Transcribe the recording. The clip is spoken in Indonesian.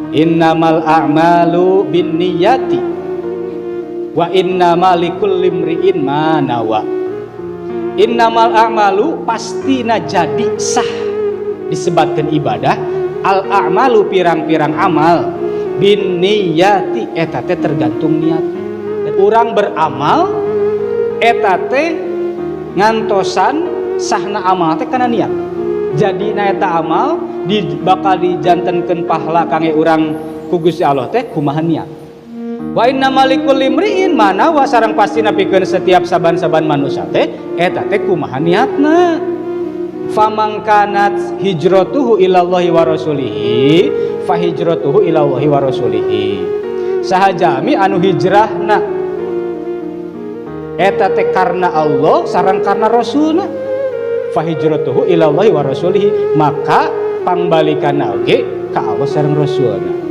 Innamal a'malu binniyati wa innamal likulli imri'in ma nawa. Innamal a'malu pastina jadi sah disebabkan ibadah, al a'malu pirang-pirang amal, binniyati eta teh tergantung niat. Urang beramal eta teh ngantosan sahna amal teh kana niat. Jadi na eta amal bakal dijantenkeun pahala kangge urang ku Gusti Allah teh kumaha niat. Wa innamal likulli imri'in mana wa sareng pastina pikeun setiap saban-saban manusia teh eta teh kumaha niatna. Famangkanat hijratuhu ilallahi wa rasulihi fa hijratuhu ilallahi wa rasulihi. Sahajami anu hijrahna eta teh karena Allah sareng karena rasulna, fa hijratuhu ilallahi wa rasulihi, maka pangbalikanna oge ka Allah sareng rasulna.